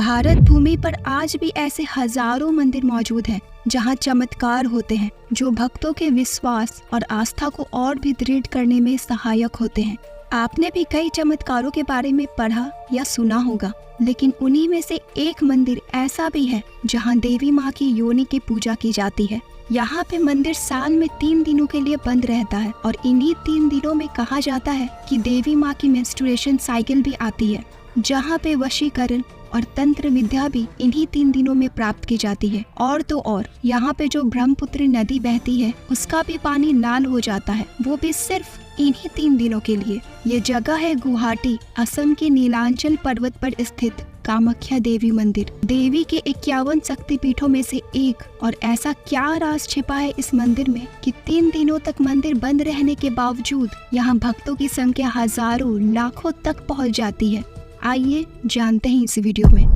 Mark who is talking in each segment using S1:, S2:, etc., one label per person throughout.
S1: भारत भूमि पर आज भी ऐसे हजारों मंदिर मौजूद हैं जहां चमत्कार होते हैं जो भक्तों के विश्वास और आस्था को और भी दृढ़ करने में सहायक होते हैं। आपने भी कई चमत्कारों के बारे में पढ़ा या सुना होगा, लेकिन उन्हीं में से एक मंदिर ऐसा भी है जहां देवी माँ की योनि की पूजा की जाती है। यहाँ पे मंदिर साल में 3 दिनों के लिए बंद रहता है और इन्हीं 3 दिनों में कहा जाता है कि देवी माँ की मेंस्ट्रुएशन साइकिल भी आती है, जहाँ पे वशीकरण और तंत्र विद्या भी इन्हीं 3 दिनों में प्राप्त की जाती है। और तो और यहाँ पे जो ब्रह्मपुत्र नदी बहती है उसका भी पानी लाल हो जाता है, वो भी सिर्फ इन्हीं 3 दिनों के लिए। ये जगह है गुवाहाटी, असम के नीलांचल पर्वत पर स्थित कामाख्या देवी मंदिर, देवी के 51 शक्तिपीठों में से एक। और ऐसा क्या राज छिपा है इस मंदिर में कि 3 दिनों तक मंदिर बंद रहने के बावजूद यहाँ भक्तों की संख्या हजारों लाखों तक पहुँच जाती है। आइए जानते हैं इस वीडियो में।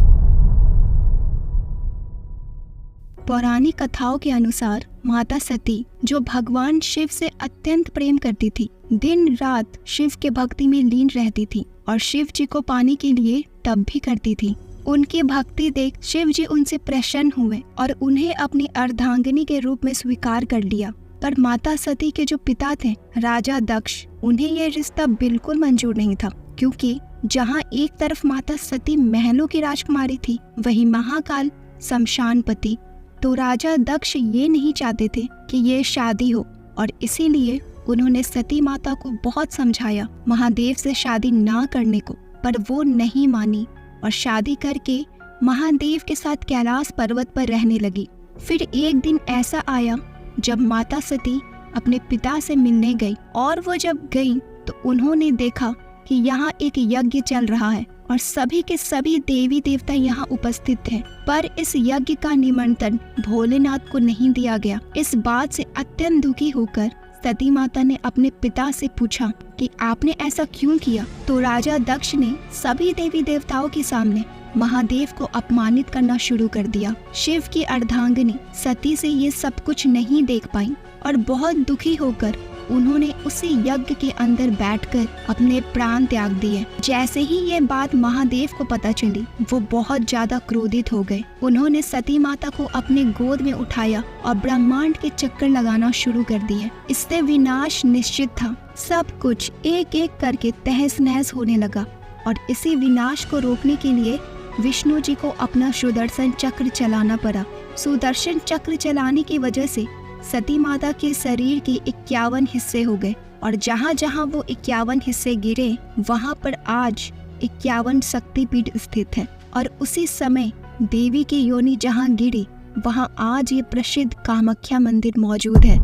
S1: पौराणिक कथाओं के अनुसार माता सती, जो भगवान शिव से अत्यंत प्रेम करती थी, दिन रात शिव के भक्ति में लीन रहती थी और शिव जी को पाने के लिए तप भी करती थी। उनकी भक्ति देख शिव जी उनसे प्रसन्न हुए और उन्हें अपनी अर्धांगिनी के रूप में स्वीकार कर लिया। पर माता सती के जो पिता थे राजा दक्ष, उन्हें यह रिश्ता बिल्कुल मंजूर नहीं था, क्योंकि जहाँ एक तरफ माता सती महलों की राजकुमारी थी, वहीं महाकाल शमशानपति। तो राजा दक्ष ये नहीं चाहते थे कि ये शादी हो और इसीलिए उन्होंने सती माता को बहुत समझाया महादेव से शादी ना करने को, पर वो नहीं मानी और शादी करके महादेव के साथ कैलाश पर्वत पर रहने लगी। फिर एक दिन ऐसा आया जब माता सती अपने पिता से मिलने गई और वो जब गई तो उन्होंने देखा कि यहाँ एक यज्ञ चल रहा है और सभी के सभी देवी देवता यहाँ उपस्थित थे, पर इस यज्ञ का निमंत्रण भोलेनाथ को नहीं दिया गया। इस बात से अत्यंत दुखी होकर सती माता ने अपने पिता से पूछा कि आपने ऐसा क्यों किया। तो राजा दक्ष ने सभी देवी देवताओं के सामने महादेव को अपमानित करना शुरू कर दिया। शिव की अर्धांगिनी सती से ये सब कुछ नहीं देख पाई और बहुत दुखी होकर उन्होंने उसी यज्ञ के अंदर बैठकर अपने प्राण त्याग दिए। जैसे ही ये बात महादेव को पता चली, वो बहुत ज्यादा क्रोधित हो गए। उन्होंने सती माता को अपने गोद में उठाया और ब्रह्मांड के चक्कर लगाना शुरू कर दिए। इससे विनाश निश्चित था। सब कुछ एक एक करके तहस नहस होने लगा और इसी विनाश को रोकने के लिए विष्णु जी को अपना सुदर्शन चक्र चलाना पड़ा। सुदर्शन चक्र चलाने की वजह से सती माता के शरीर के 51 हिस्से हो गए और जहाँ जहाँ वो 51 हिस्से गिरे वहाँ पर आज 51 शक्तिपीठ स्थित है। और उसी समय देवी की योनि जहाँ गिरी वहाँ आज ये प्रसिद्ध कामाख्या मंदिर मौजूद है।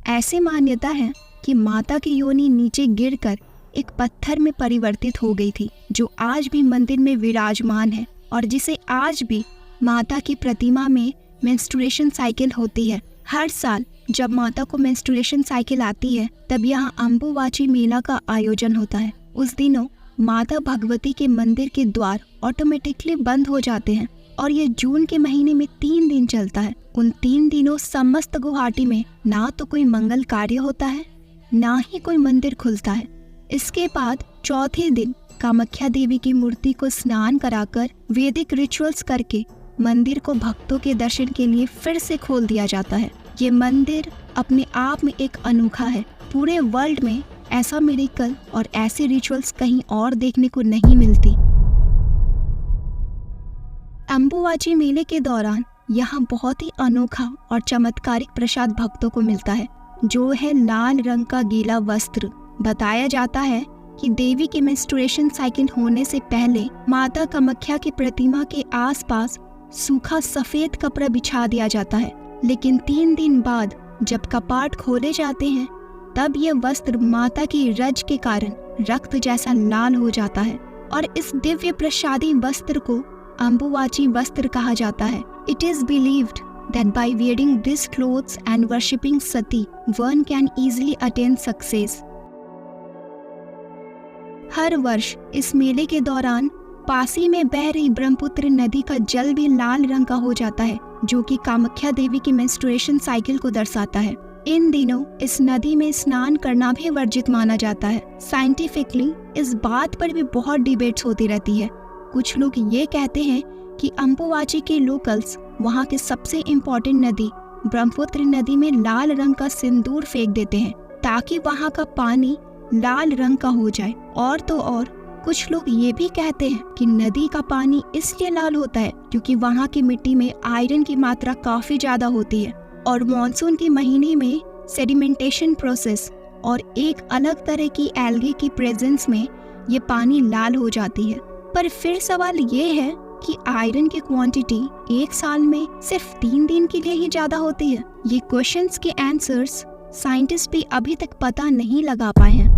S1: ऐसी मान्यता है कि माता की योनि नीचे गिरकर एक पत्थर में परिवर्तित हो गई थी, जो आज भी मंदिर में विराजमान है और जिसे आज भी माता की प्रतिमा में मेंस्ट्रुएशन साइकिल होती है। हर साल जब माता को मेंस्ट्रुएशन साइकिल आती है तब यहाँ अम्बुवाची मेला का आयोजन होता है। उस दिनों माता भगवती के मंदिर के द्वार ऑटोमेटिकली बंद हो जाते हैं और ये जून के महीने में 3 दिन चलता है। उन 3 दिनों समस्त गुवाहाटी में ना तो कोई मंगल कार्य होता है, ना ही कोई मंदिर खुलता है। इसके बाद चौथे दिन कामाख्या देवी की मूर्ति को स्नान कराकर वैदिक रिचुअल्स करके मंदिर को भक्तों के दर्शन के लिए फिर से खोल दिया जाता है। ये मंदिर अपने आप में एक अनोखा है। पूरे वर्ल्ड में ऐसा मिरेकल और ऐसे रिचुअल्स कहीं और देखने को नहीं मिलती। अम्बुवाची मेले के दौरान यहाँ बहुत ही अनोखा और चमत्कारिक प्रसाद भक्तों को मिलता है, जो है लाल रंग का गीला वस्त्र। बताया जाता है कि देवी की मेंस्ट्रुएशन साइकिल होने से पहले माता कामाख्या की प्रतिमा के आसपास सूखा सफेद कपड़ा बिछा दिया जाता है, लेकिन 3 दिन बाद जब कपाट खोले जाते हैं तब ये वस्त्र माता की रज के कारण रक्त जैसा लाल हो जाता है और इस दिव्य प्रसादी वस्त्र को अम्बुवाची वस्त्र कहा जाता है। It is believed that by wearing these clothes and worshipping Sati, one can easily attain success. हर वर्ष इस मेले के दौरान पासी में बह रही ब्रह्मपुत्र नदी का जल भी लाल रंग का हो जाता है, जो कि कामाख्या देवी की मेंस्ट्रुएशन साइकिल को दर्शाता है। इन दिनों इस नदी में स्नान करना भी वर्जित माना जाता है। साइंटिफिकली इस बात पर भी बहुत डिबेट्स होती रहती है। कुछ लोग ये कहते हैं कि अम्बुवाची के लोकल्स वहाँ के सबसे इम्पोर्टेंट नदी ब्रह्मपुत्र नदी में लाल रंग का सिंदूर फेंक देते हैं ताकि वहाँ का पानी लाल रंग का हो जाए। और तो और कुछ लोग ये भी कहते हैं कि नदी का पानी इसलिए लाल होता है क्योंकि वहाँ की मिट्टी में आयरन की मात्रा काफी ज्यादा होती है और मॉनसून के महीने में सेडिमेंटेशन प्रोसेस और एक अलग तरह की एल्गी की प्रेजेंस में ये पानी लाल हो जाती है। पर फिर सवाल ये है कि आयरन की क्वांटिटी एक साल में सिर्फ 3 दिन के लिए ही ज्यादा होती है। ये क्वेश्चंस के आंसर्स साइंटिस्ट भी अभी तक पता नहीं लगा पाए हैं।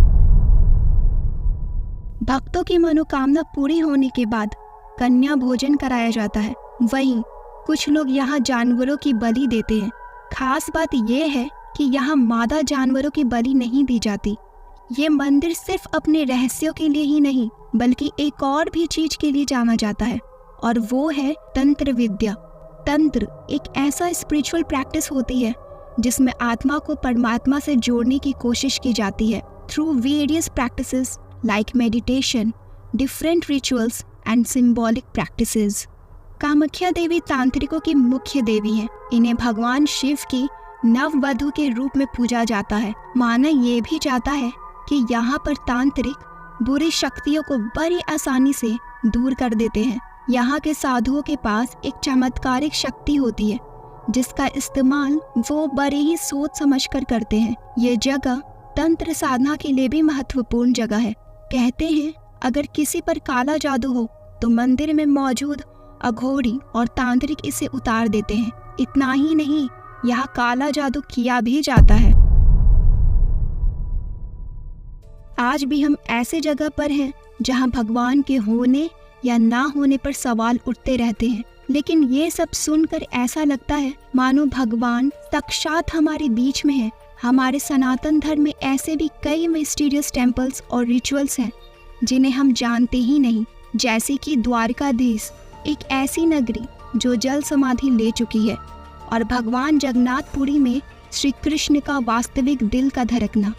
S1: भक्तों की मनोकामना पूरी होने के बाद कन्या भोजन कराया जाता है। वहीं कुछ लोग यहाँ जानवरों की बलि देते हैं। खास बात यह है कि यहाँ मादा जानवरों की बलि नहीं दी जाती। ये मंदिर सिर्फ अपने रहस्यों के लिए ही नहीं बल्कि एक और भी चीज के लिए जाना जाता है और वो है तंत्र विद्या। तंत्र एक ऐसा स्पिरिचुअल प्रैक्टिस होती है जिसमें आत्मा को परमात्मा से जोड़ने की कोशिश की जाती है through various practices like meditation, different rituals and symbolic practices. Kamakhya Devi तांत्रिकों की मुख्य देवी हैं। इन्हें भगवान शिव की नववधु के रूप में पूजा जाता है। माना ये भी जाता है कि यहाँ पर तांत्रिक बुरी शक्तियों को बड़ी आसानी से दूर कर देते हैं। यहाँ के साधुओं के पास एक चमत्कारिक शक्ति होती है जिसका इस्तेमाल वो बड़े ही सोच समझ कर करते हैं। ये जगह तंत्र साधना के लिए भी महत्वपूर्ण जगह है। कहते हैं अगर किसी पर काला जादू हो तो मंदिर में मौजूद अघोरी और तांत्रिक इसे उतार देते हैं। इतना ही नहीं, यहाँ काला जादू किया भी जाता है। आज भी हम ऐसे जगह पर हैं जहाँ भगवान के होने या ना होने पर सवाल उठते रहते हैं, लेकिन ये सब सुनकर ऐसा लगता है मानो भगवान साक्षात हमारे बीच में है। हमारे सनातन धर्म में ऐसे भी कई मिस्टीरियस टेम्पल्स और रिचुअल्स हैं जिन्हें हम जानते ही नहीं, जैसे कि द्वारकाधीश, एक ऐसी नगरी जो जल समाधि ले चुकी है, और भगवान जगन्नाथपुरी में श्री कृष्ण का वास्तविक दिल का धड़कना।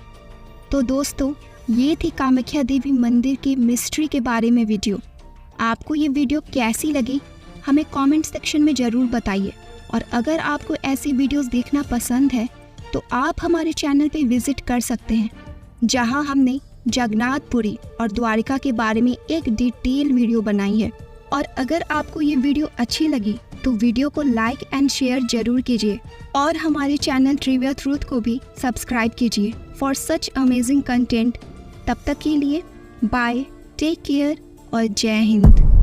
S1: तो दोस्तों, ये थी कामाख्या देवी मंदिर की मिस्ट्री के बारे में वीडियो। आपको ये वीडियो कैसी लगी हमें कमेंट सेक्शन में ज़रूर बताइए। और अगर आपको ऐसी वीडियोस देखना पसंद है तो आप हमारे चैनल पे विजिट कर सकते हैं, जहां हमने जगन्नाथपुरी और द्वारिका के बारे में एक डिटेल वीडियो बनाई है। और अगर आपको ये वीडियो अच्छी लगी तो वीडियो को लाइक एंड शेयर जरूर कीजिए और हमारे चैनल ट्रिविया ट्रूथ को भी सब्सक्राइब कीजिए फॉर सच अमेजिंग कंटेंट। तब तक के लिए बाय, टेक केयर और जय हिंद।